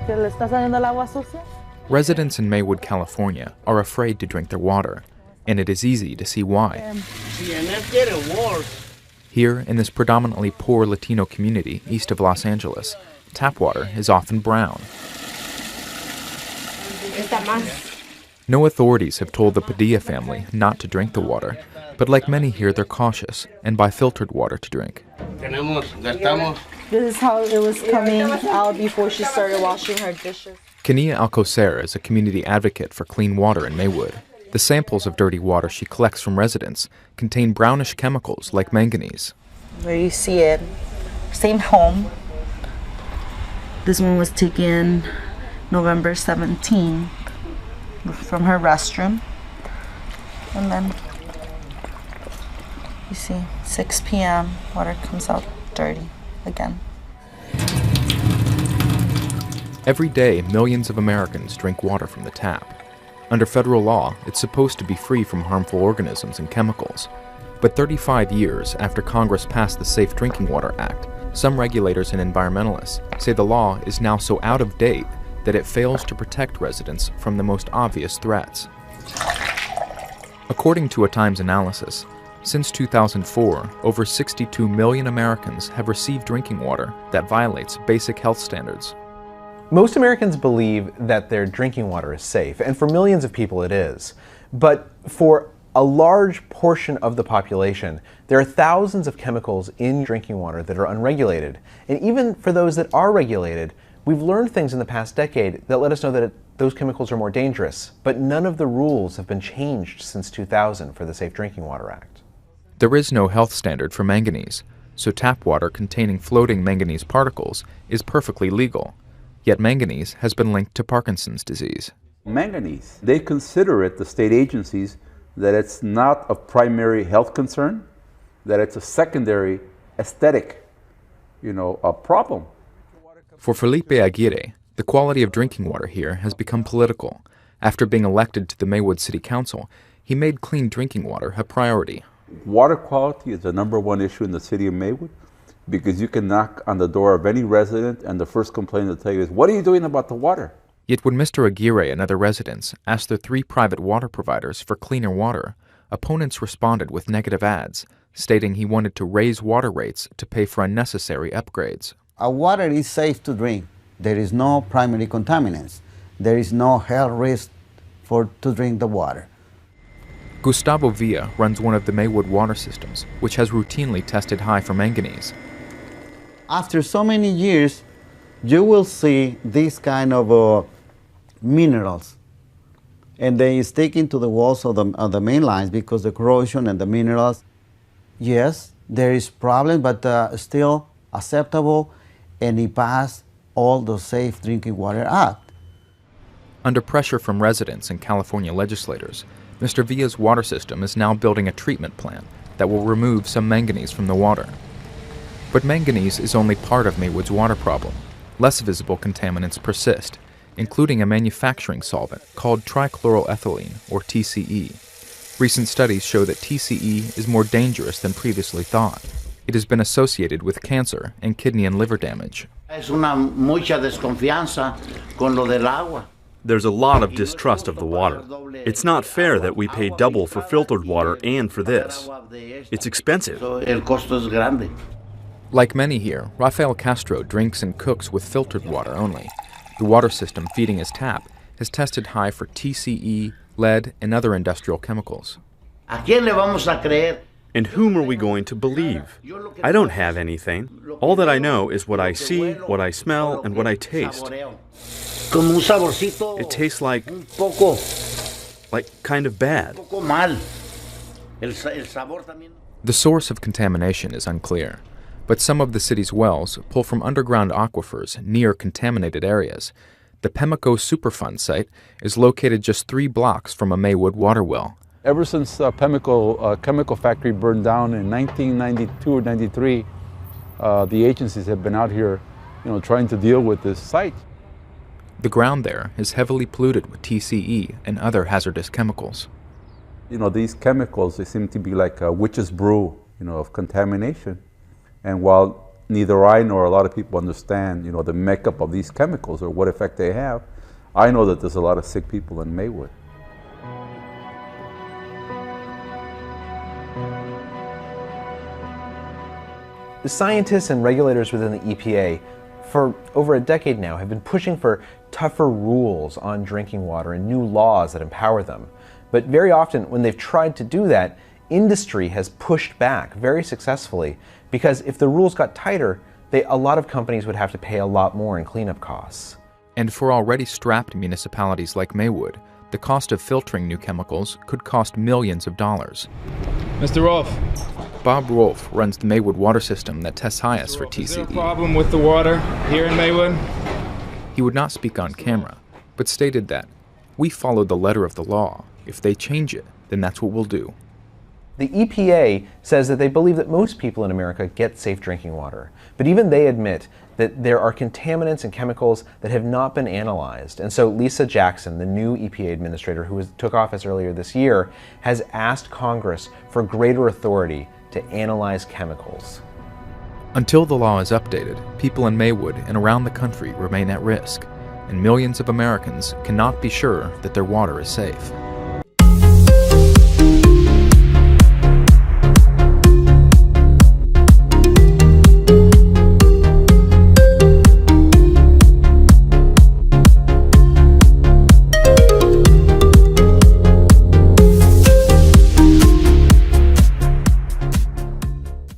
¿Que le está saliendo el agua sucia? Residents in Maywood, California are afraid to drink their water, and it is easy to see why. Here, in this predominantly poor Latino community east of Los Angeles, tap water is often brown. No authorities have told the Padilla family not to drink the water, but like many here, they're cautious and buy filtered water to drink. This is how it was coming out before she started washing her dishes. Kenia Alcocer is a community advocate for clean water in Maywood. The samples of dirty water she collects from residents contain brownish chemicals like manganese. Where you see it, same home. This one was taken November 17 from her restroom. And then you see 6 p.m. water comes out dirty again. Every day, millions of Americans drink water from the tap. Under federal law, it's supposed to be free from harmful organisms and chemicals. But 35 years after Congress passed the Safe Drinking Water Act, some regulators and environmentalists say the law is now so out of date that it fails to protect residents from the most obvious threats. According to a Times analysis, since 2004, over 62 million Americans have received drinking water that violates basic health standards. Most Americans believe that their drinking water is safe, and for millions of people it is. But for a large portion of the population, there are thousands of chemicals in drinking water that are unregulated. And even for those that are regulated, we've learned things in the past decade that let us know that those chemicals are more dangerous. But none of the rules have been changed since 2000 for the Safe Drinking Water Act. There is no health standard for manganese, so tap water containing floating manganese particles is perfectly legal. Yet manganese has been linked to Parkinson's disease. Manganese, they consider it, the state agencies, that it's not of primary health concern, that it's a secondary aesthetic, a problem. For Felipe Aguirre, the quality of drinking water here has become political. After being elected to the Maywood City Council, he made clean drinking water a priority. Water quality is the #1 issue in the city of Maywood, because you can knock on the door of any resident and the first complaint they'll tell you is, what are you doing about the water? Yet when Mr. Aguirre and other residents asked their 3 private water providers for cleaner water, opponents responded with negative ads, stating he wanted to raise water rates to pay for unnecessary upgrades. Our water is safe to drink. There is no primary contaminants. There is no health risk to drink the water. Gustavo Villa runs one of the Maywood water systems, which has routinely tested high for manganese. After so many years, you will see these kind of minerals, and they stick into the walls of the main lines because the corrosion and the minerals. Yes, there is problem, but still acceptable, and it passed all the Safe Drinking Water Act. Under pressure from residents and California legislators, Mr. Villa's water system is now building a treatment plant that will remove some manganese from the water. But manganese is only part of Maywood's water problem. Less visible contaminants persist, including a manufacturing solvent called trichloroethylene, or TCE. Recent studies show that TCE is more dangerous than previously thought. It has been associated with cancer and kidney and liver damage. There's a lot of distrust of the water. It's not fair that we pay double for filtered water and for this. It's expensive. Like many here, Rafael Castro drinks and cooks with filtered water only. The water system feeding his tap has tested high for TCE, lead, and other industrial chemicals. And whom are we going to believe? I don't have anything. All that I know is what I see, what I smell, and what I taste. It tastes like kind of bad. The source of contamination is unclear, but some of the city's wells pull from underground aquifers near contaminated areas. The Pemmico Superfund site is located just 3 blocks from a Maywood water well. Ever since Pemmico chemical factory burned down in 1992 or 93, the agencies have been out here, trying to deal with this site. The ground there is heavily polluted with TCE and other hazardous chemicals. These chemicals, they seem to be like a witch's brew, of contamination. And while neither I nor a lot of people understand, the makeup of these chemicals or what effect they have. I know that there's a lot of sick people in Maywood. The scientists and regulators within the EPA for over a decade now have been pushing for tougher rules on drinking water and new laws that empower them. But very often when they've tried to do that, industry has pushed back very successfully, because if the rules got tighter, a lot of companies would have to pay a lot more in cleanup costs. And for already strapped municipalities like Maywood, the cost of filtering new chemicals could cost millions of dollars. Mr. Rolfe. Bob Rolfe runs the Maywood water system that tests highest for TCE. Is there a problem with the water here in Maywood? He would not speak on camera, but stated that, "We follow the letter of the law. If they change it, then that's what we'll do." The EPA says that they believe that most people in America get safe drinking water, but even they admit that there are contaminants and chemicals that have not been analyzed. And so Lisa Jackson, the new EPA administrator who took office earlier this year, has asked Congress for greater authority to analyze chemicals. Until the law is updated, people in Maywood and around the country remain at risk, and millions of Americans cannot be sure that their water is safe.